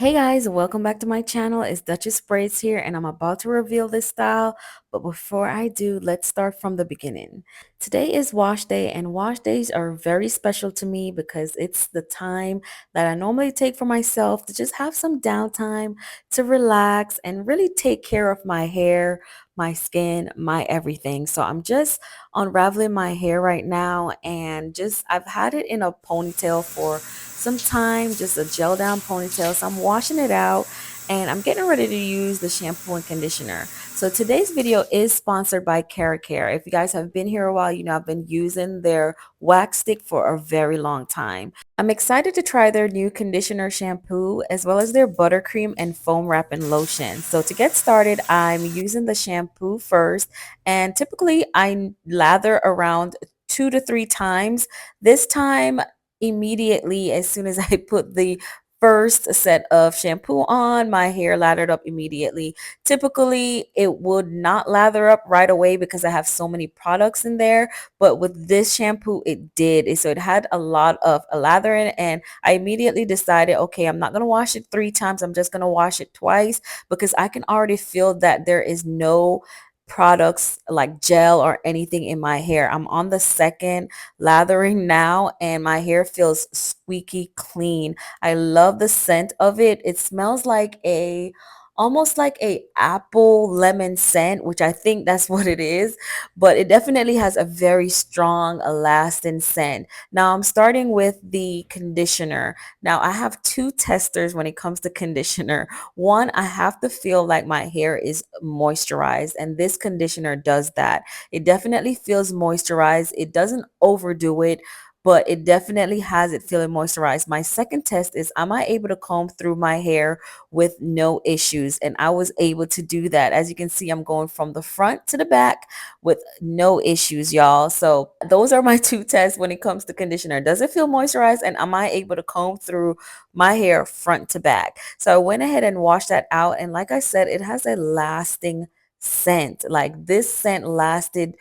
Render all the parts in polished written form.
Hey guys, welcome back to my channel. It's Duchess Braids here and I'm about to reveal this style. But before I do, let's start from the beginning. Today is wash day and wash days are very special to me because it's the time that I normally take for myself to just have some downtime, to relax and really take care of my hair, my skin, my everything. So I'm just unraveling my hair right now and I've had it in a ponytail for some time, just a gel down ponytail. So I'm washing it out and I'm getting ready to use the shampoo and conditioner. So today's video is sponsored by Care. If you guys have been here a while, you know I've been using their wax stick for a very long time. I'm excited to try their new conditioner shampoo as well as their buttercream and foam wrapping lotion. So to get started, I'm using the shampoo first and typically I lather around 2 to 3 times. This time immediately as soon as I put the first set of shampoo on, my hair lathered up immediately. Typically, it would not lather up right away because I have so many products in there, but with this shampoo, it did. So it had a lot of lathering, and I immediately decided, okay, I'm not going to wash it 3 times. I'm just going to wash it twice because I can already feel that there is no products like gel or anything in my hair. I'm on the second lathering now and my hair feels squeaky clean. I love the scent of it. It smells like a almost like a apple lemon scent, which I think that's what it is, but it definitely has a very strong lasting scent. Now I'm starting with the conditioner. Now I have two testers when it comes to conditioner. One, I have to feel like my hair is moisturized, and this conditioner does that. It definitely feels moisturized. It doesn't overdo it, but it definitely has it feeling moisturized. My second test is, am I able to comb through my hair with no issues? And I was able to do that. As you can see, I'm going from the front to the back with no issues, y'all. So those are my two tests when it comes to conditioner. Does it feel moisturized? And am I able to comb through my hair front to back? So I went ahead and washed that out. And like I said, it has a lasting scent. Like this scent lasted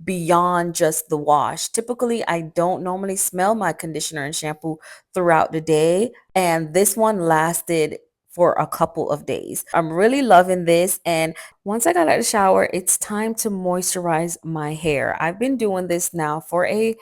beyond just the wash. Typically, I don't normally smell my conditioner and shampoo throughout the day, and this one lasted for a couple of days. I'm really loving this. And once I got out of the shower, it's time to moisturize my hair. I've been doing this now for a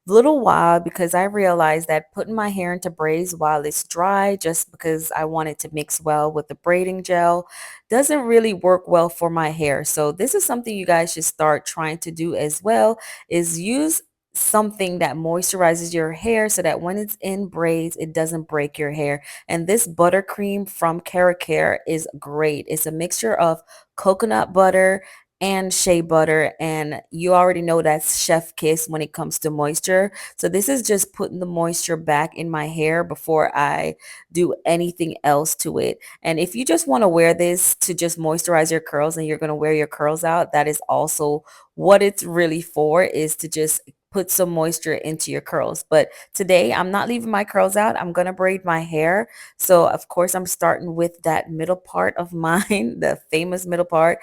little while because I realized that putting my hair into braids while it's dry, just because I want it to mix well with the braiding gel, doesn't really work well for my hair. So this is something you guys should start trying to do as well, is use something that moisturizes your hair so that when it's in braids, it doesn't break your hair. And this buttercream from Care is great. It's a mixture of coconut butter and shea butter, and you already know that's chef kiss when it comes to moisture. So this is just putting the moisture back in my hair before I do anything else to it. And if you just want to wear this to just moisturize your curls and you're going to wear your curls out, that is also what it's really for, is to just put some moisture into your curls. But today I'm not leaving my curls out. I'm going to braid my hair. So of course I'm starting with that middle part of mine, the famous middle part,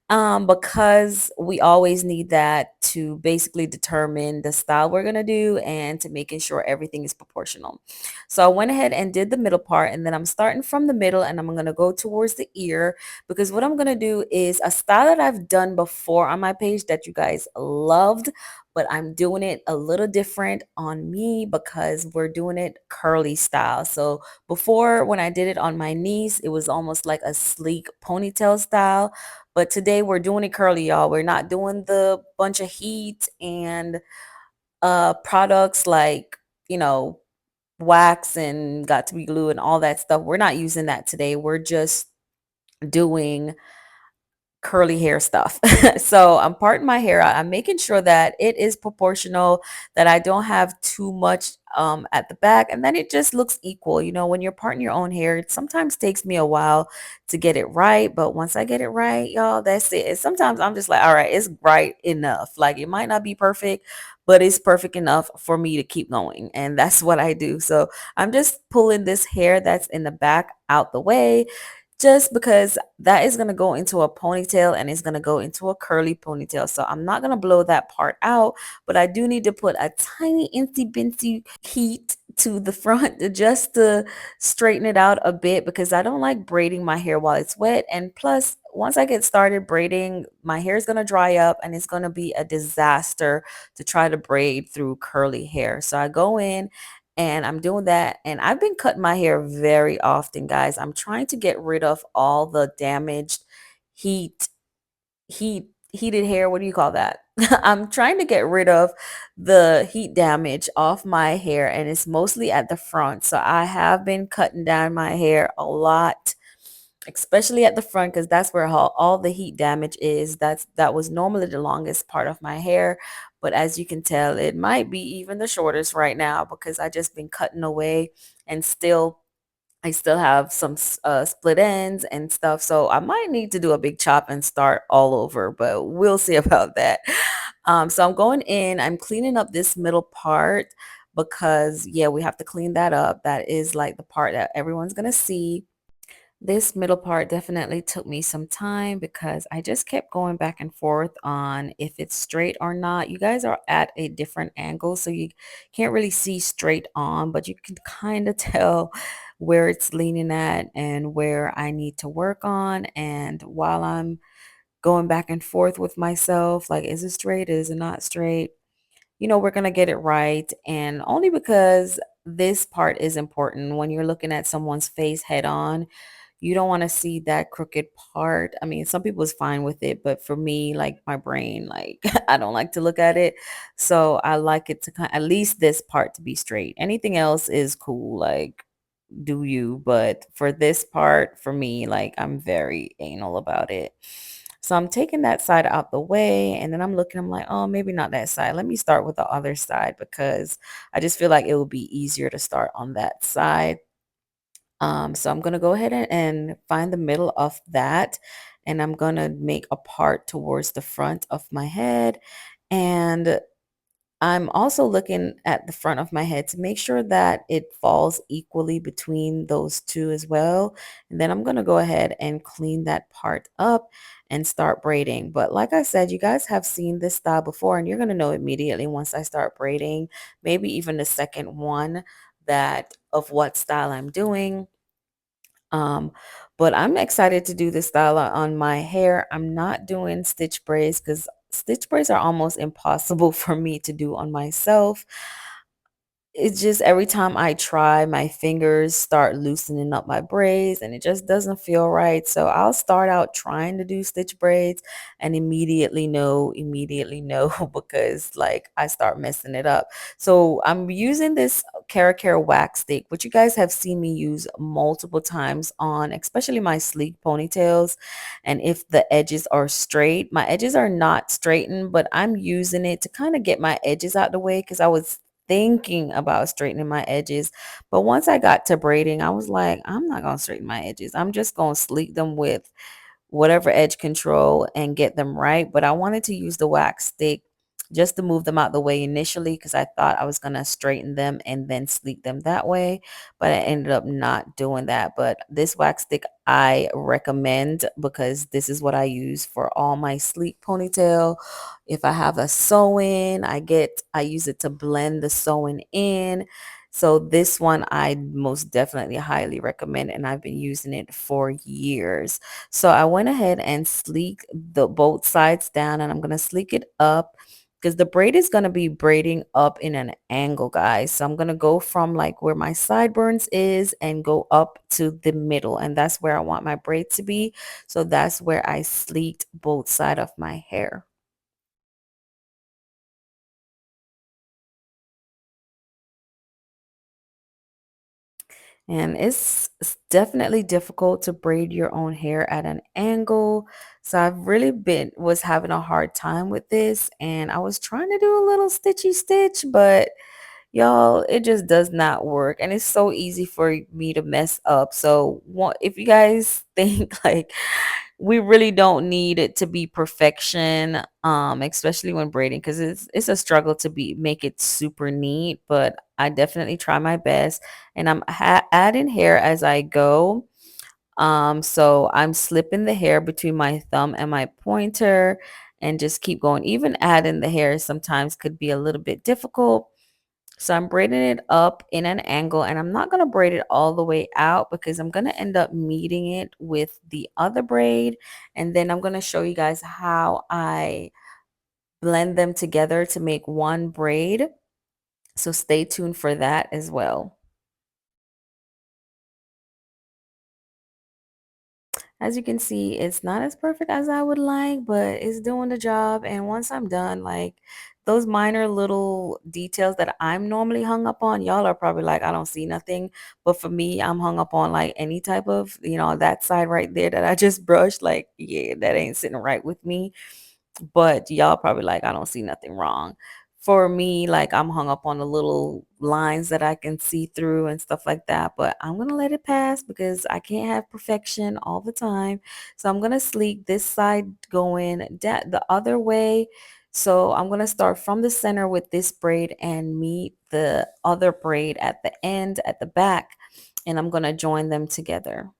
because we always need that to basically determine the style we're going to do and to making sure everything is proportional. So I went ahead and did the middle part, and then I'm starting from the middle and I'm going to go towards the ear, because what I'm going to do is a style that I've done before on my page that you guys loved, but I'm doing it a little different on me because we're doing it curly style. So before, when I did it on my niece, it was almost like a sleek ponytail style, but today we're doing it curly, y'all. We're not doing the bunch of heat and products like, you know, wax and got to be glue and all that stuff. We're not using that today. We're just doing curly hair stuff. So I'm parting my hair out. I'm making sure that it is proportional, that I don't have too much at the back, and then it just looks equal. You know, when you're parting your own hair, it sometimes takes me a while to get it right, but once I get it right, y'all, that's it. And sometimes I'm just like, all right, it's right enough. Like it might not be perfect, but it's perfect enough for me to keep going, and that's what I do. So I'm just pulling this hair that's in the back out the way, just because that is going to go into a ponytail and it's going to go into a curly ponytail. So I'm not going to blow that part out, but I do need to put a tiny insy bincy heat to the front just to straighten it out a bit because I don't like braiding my hair while it's wet. And plus, once I get started braiding, my hair is going to dry up and it's going to be a disaster to try to braid through curly hair. So I go in and I'm doing that. And I've been cutting my hair very often, guys. I'm trying to get rid of all the damaged heat heated hair. What do you call that? I'm trying to get rid of the heat damage off my hair, and it's mostly at the front. So I have been cutting down my hair a lot, especially at the front, because that's where all the heat damage is. That was normally the longest part of my hair, but as you can tell, it might be even the shortest right now because I just been cutting away, and I still have some split ends and stuff, so I might need to do a big chop and start all over, but we'll see about that. So I'm going in, I'm cleaning up this middle part because, yeah, we have to clean that up. That is like the part that everyone's gonna see. This middle part definitely took me some time because I just kept going back and forth on if it's straight or not. You guys are at a different angle, so you can't really see straight on, but you can kind of tell where it's leaning at and where I need to work on. And while I'm going back and forth with myself, like, is it straight? Is it not straight? We're going to get it right. And only because this part is important when you're looking at someone's face head on, you don't want to see that crooked part. I mean, some people's fine with it, but for me, like my brain, like I don't like to look at it. So I like it to at least this part to be straight. Anything else is cool, like do you, but for this part, for me, like I'm very anal about it. So I'm taking that side out the way and then I'm like, oh, maybe not that side. Let me start with the other side because I just feel like it will be easier to start on that side. So I'm gonna go ahead and find the middle of that, and I'm gonna make a part towards the front of my head. And I'm also looking at the front of my head to make sure that it falls equally between those two as well. And then I'm gonna go ahead and clean that part up and start braiding. But like I said, you guys have seen this style before, and you're gonna know immediately once I start braiding, maybe even the second one that of what style I'm doing. um, but I'm excited to do this style on my hair. I'm not doing stitch braids because stitch braids are almost impossible for me to do on myself. It's just every time I try, my fingers start loosening up my braids and it just doesn't feel right. So I'll start out trying to do stitch braids and immediately no, because like I start messing it up. So I'm using this Care wax stick, which you guys have seen me use multiple times on, especially my sleek ponytails. And if the edges are straight, my edges are not straightened, but I'm using it to kind of get my edges out the way because I was thinking about straightening my edges. But once I got to braiding, I was like, I'm not going to straighten my edges. I'm just going to sleek them with whatever edge control and get them right. But I wanted to use the wax stick just to move them out the way initially because I thought I was going to straighten them and then sleek them that way. But I ended up not doing that. But this wax stick I recommend because this is what I use for all my sleek ponytail. If I have a sew-in, I use it to blend the sewing in. So this one I most definitely highly recommend, and I've been using it for years. So I went ahead and sleek the both sides down, and I'm going to sleek it up because the braid is going to be braiding up in an angle, guys. So I'm going to go from like where my sideburns is and go up to the middle, and that's where I want my braid to be. So that's where I sleeked both side of my hair. And it's definitely difficult to braid your own hair at an angle. So I've really been was having a hard time with this, and I was trying to do a little stitchy stitch, but y'all, it just does not work. And it's so easy for me to mess up. So if you guys think like we really don't need it to be perfection, especially when braiding, because it's a struggle to be make it super neat, but I definitely try my best, and I'm adding hair as I go. So I'm slipping the hair between my thumb and my pointer and just keep going. Even adding the hair sometimes could be a little bit difficult. So I'm braiding it up in an angle, and I'm not going to braid it all the way out because I'm going to end up meeting it with the other braid. And then I'm going to show you guys how I blend them together to make one braid. So stay tuned for that as well. As you can see, it's not as perfect as I would like, but it's doing the job. And once I'm done, like those minor little details that I'm normally hung up on, y'all are probably like, I don't see nothing. But for me, I'm hung up on like any type of, that side right there that I just brushed. Like, yeah, that ain't sitting right with me. But y'all probably like, I don't see nothing wrong. For me, like I'm hung up on the little lines that I can see through and stuff like that. But I'm gonna let it pass because I can't have perfection all the time. So I'm gonna sleek this side going the other way. So I'm gonna start from the center with this braid and meet the other braid at the end at the back, and I'm gonna join them together.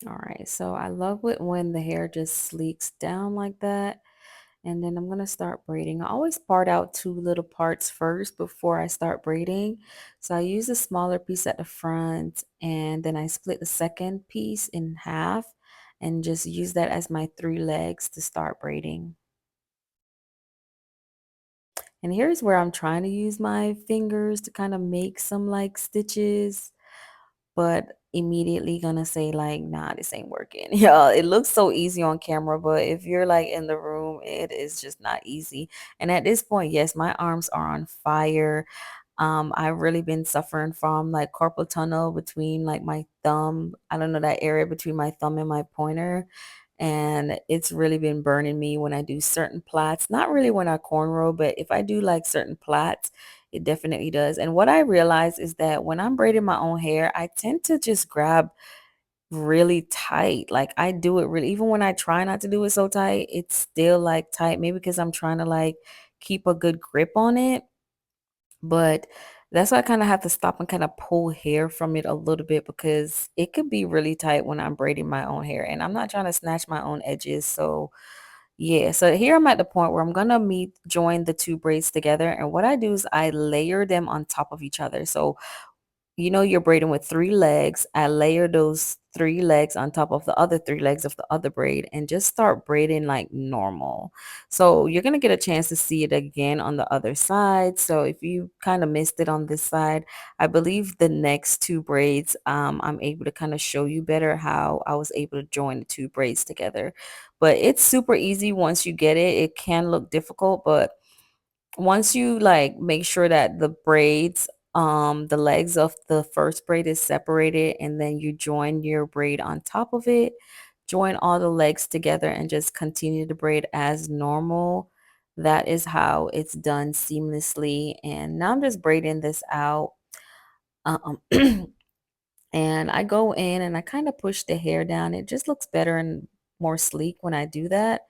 All right, so I love it when the hair just sleeks down like that. And then I'm going to start braiding. I always part out two little parts first before I start braiding. So I use a smaller piece at the front, and then I split the second piece in half and just use that as my three legs to start braiding. And here's where I'm trying to use my fingers to kind of make some like stitches, but immediately gonna say like, nah, this ain't working. Yeah, it looks so easy on camera, but if you're like in the room, it is just not easy. And at this point, yes, my arms are on fire. I've really been suffering from like carpal tunnel between like my thumb. I don't know, that area between my thumb and my pointer. And it's really been burning me when I do certain plaits. Not really when I cornrow, but if I do like certain plaits, it definitely does. And what I realize is that when I'm braiding my own hair, I tend to just grab really tight. Like I do it really, even when I try not to do it so tight, it's still like tight. Maybe because I'm trying to like keep a good grip on it. But that's why I kind of have to stop and kind of pull hair from it a little bit because it could be really tight when I'm braiding my own hair. And I'm not trying to snatch my own edges. So yeah, so here I'm at the point where I'm gonna meet join the two braids together. And what I do is I layer them on top of each other. So you're braiding with three legs. I layer those three legs on top of the other three legs of the other braid and just start braiding like normal. So you're going to get a chance to see it again on the other side. So if you kind of missed it on this side, I believe the next two braids, I'm able to kind of show you better how I was able to join the two braids together. But it's super easy once you get it. It can look difficult, but once you like make sure that the braids the legs of the first braid is separated, and then you join your braid on top of it, join all the legs together and just continue to braid as normal. That is how it's done seamlessly. And now I'm just braiding this out. um and I go in and I kind of push the hair down. It just looks better and more sleek when I do that.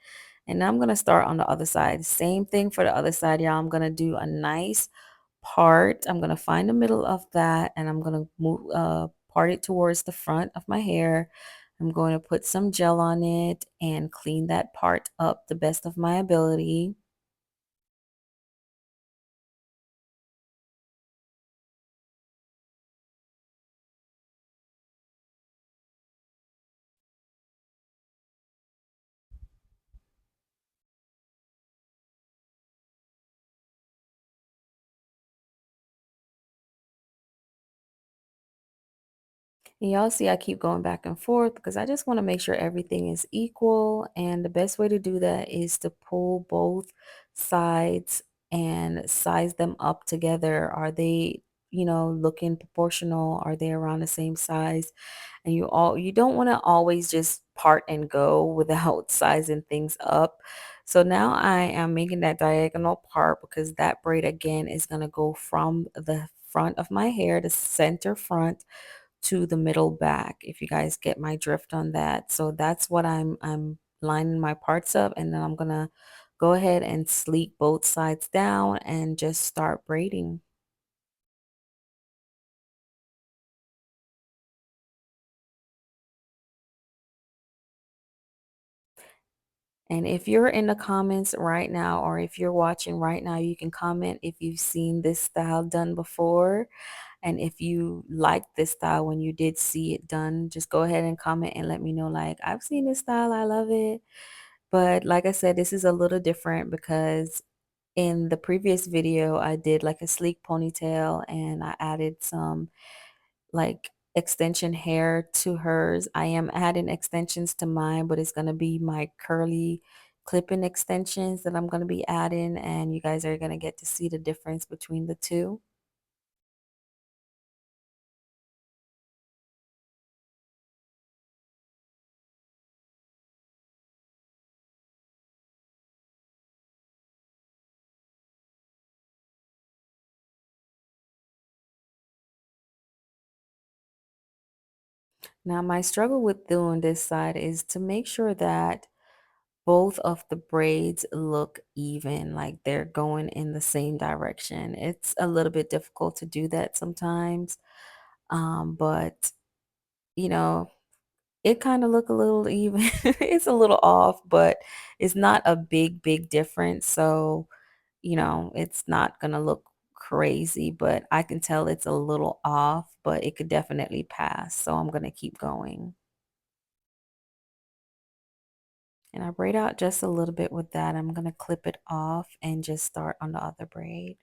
And now I'm going to start on the other side. Same thing for the other side, y'all. I'm going to do a nice part. I'm going to find the middle of that, and I'm going to move part it towards the front of my hair. I'm going to put some gel on it and clean that part up the best of my ability. And y'all see I keep going back and forth because I just want to make sure everything is equal. And the best way to do that is to pull both sides and size them up together. Are they, looking proportional? Are they around the same size? And you don't want to always just part and go without sizing things up. So now I am making that diagonal part because that braid again is going to go from the front of my hair, the center front, to the middle back, if you guys get my drift on that. So that's what I'm lining my parts up, and then I'm gonna go ahead and sleek both sides down and just start braiding. And if you're in the comments right now, or if you're watching right now, you can comment if you've seen this style done before. And if you liked this style when you did see it done, just go ahead and comment and let me know, like, I've seen this style, I love it. But like I said, this is a little different because in the previous video, I did like a sleek ponytail and I added some like extension hair to hers. I am adding extensions to mine, but it's going to be my curly clipping extensions that I'm going to be adding, and you guys are going to get to see the difference between the two. Now, my struggle with doing this side is to make sure that both of the braids look even, like they're going in the same direction. It's a little bit difficult to do that sometimes, but you know, it kind of look a little even. It's a little off, but it's not a big difference. So, it's not gonna look crazy, but I can tell it's a little off, but it could definitely pass. So I'm gonna keep going. And I braid out just a little bit with that. I'm gonna clip it off and just start on the other braid.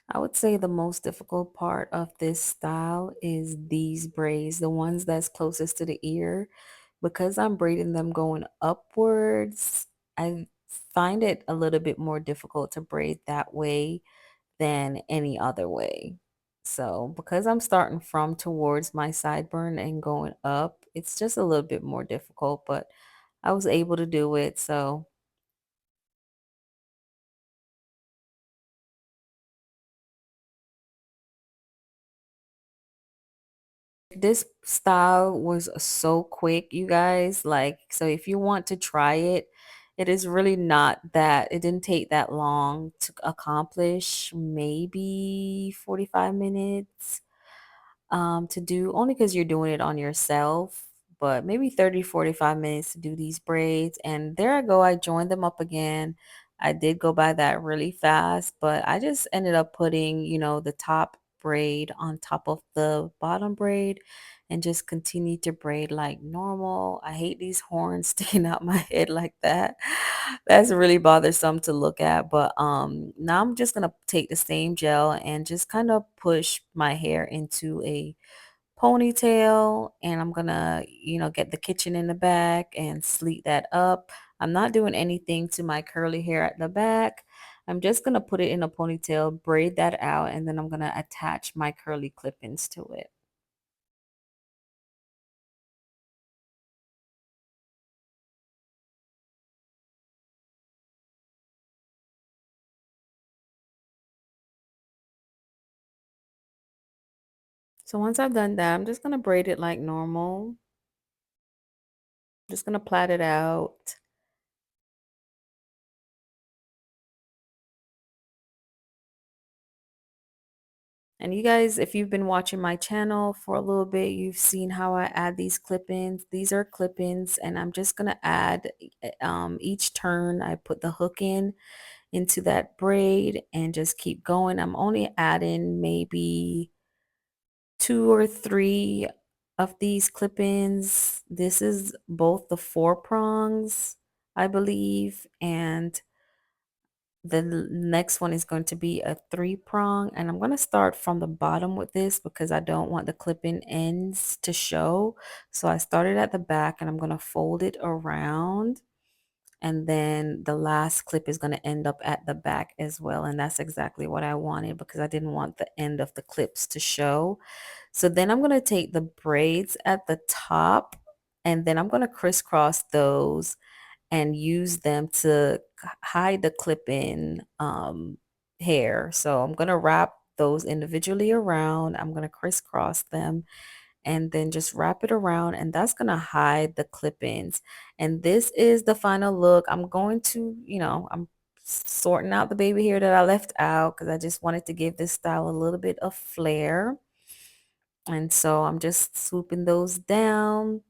I would say the most difficult part of this style is these braids, the ones that's closest to the ear. Because I'm braiding them going upwards, I find it a little bit more difficult to braid that way than any other way. So because I'm starting from towards my sideburn and going up, it's just a little bit more difficult, but I was able to do it. So this style was so quick, you guys. Like, so if you want to try it, it is really not that, it didn't take that long to accomplish, maybe 45 minutes to do, only because you're doing it on yourself, but maybe 30-45 minutes to do these braids. And there I go, I joined them up again. I did go by that really fast, but I just ended up putting, the top braid on top of the bottom braid and just continue to braid like normal. I hate these horns sticking out my head like that. That's really bothersome to look at. But now I'm just gonna take the same gel and just kind of push my hair into a ponytail, and I'm gonna, get the kitchen in the back and sleek that up. I'm not doing anything to my curly hair at the back. I'm just gonna put it in a ponytail, braid that out, and then I'm gonna attach my curly clip-ins to it. So once I've done that, I'm just gonna braid it like normal. Just gonna plait it out. And you guys, if you've been watching my channel for a little bit, you've seen how I add these clip-ins. These are clip-ins, and I'm just gonna add each turn I put the hook in into that braid and just keep going. I'm only adding maybe 2 or 3 of these clip-ins. This is both the 4 prongs, I believe, and The next one is going to be a 3 prong, and I'm going to start from the bottom with this because I don't want the clip-in ends to show. So I started at the back and I'm going to fold it around, and then the last clip is going to end up at the back as well, and that's exactly what I wanted because I didn't want the end of the clips to show. So then I'm going to take the braids at the top, and then I'm going to crisscross those and use them to hide the clip-in hair. So I'm going to wrap those individually around. I'm going to crisscross them and then just wrap it around, and that's going to hide the clip-ins. And this is the final look. I'm going to, I'm sorting out the baby hair that I left out because I just wanted to give this style a little bit of flair. And so I'm just swooping those down.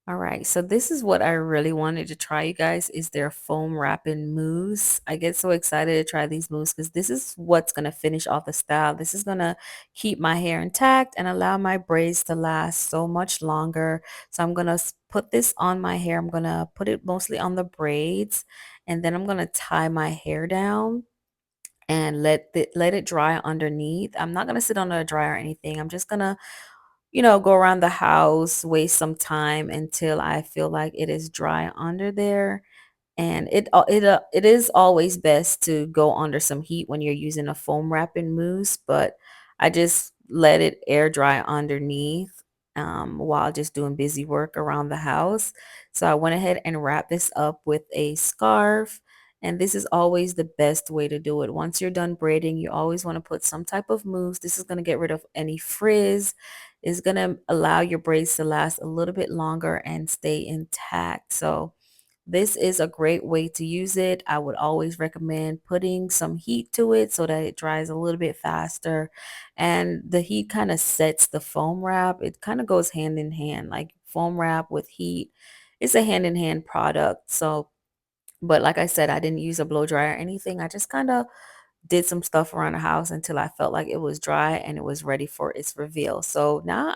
All right, so this is what I really wanted to try, you guys, is their foam wrapping mousse. I get so excited to try these mousse because this is what's going to finish off the style. This is going to keep my hair intact and allow my braids to last so much longer. So I'm going to put this on my hair. I'm going to put it mostly on the braids, and then I'm going to tie my hair down and let it dry underneath. I'm not going to sit under a dryer or anything. I'm just going to go around the house, waste some time until I feel like it is dry under there. And it is always best to go under some heat when you're using a foam wrapping mousse, but I just let it air dry underneath while just doing busy work around the house. So I went ahead and wrapped this up with a scarf. And this is always the best way to do it. Once you're done braiding, you always want to put some type of mousse. This is going to get rid of any frizz. It's going to allow your braids to last a little bit longer and stay intact. So this is a great way to use it. I would always recommend putting some heat to it so that it dries a little bit faster. And the heat kind of sets the foam wrap. It kind of goes hand in hand, like foam wrap with heat. It's a hand in hand product. So, but like I said, I didn't use a blow dryer or anything. I just kind of did some stuff around the house until I felt like it was dry and it was ready for its reveal. So now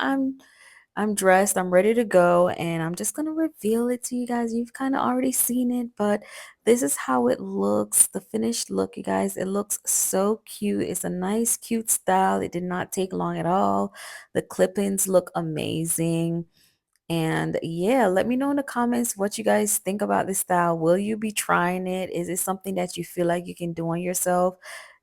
I'm dressed, I'm ready to go, and I'm just gonna reveal it to you guys. You've kind of already seen it, but this is how it looks, the finished look, you guys. It looks so cute. It's a nice, cute style. It did not take long at all. The clip-ins look amazing. And yeah, let me know in the comments what you guys think about this style. Will you be trying it? Is it something that you feel like you can do on yourself?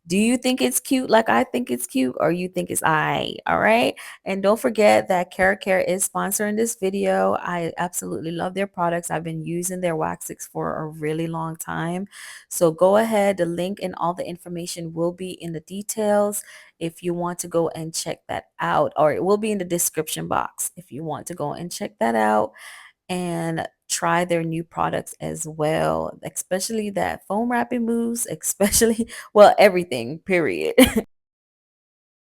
Do you think it's cute like I think it's cute, or you think it's all right? And don't forget that Care is sponsoring this video. I absolutely love their products. I've been using their waxes for a really long time. So go ahead. The link and all the information will be in the details if you want to go and check that out, or it will be in the description box if you want to go and check that out and try their new products as well, especially that foam wrapping mousse, especially, well, everything, period.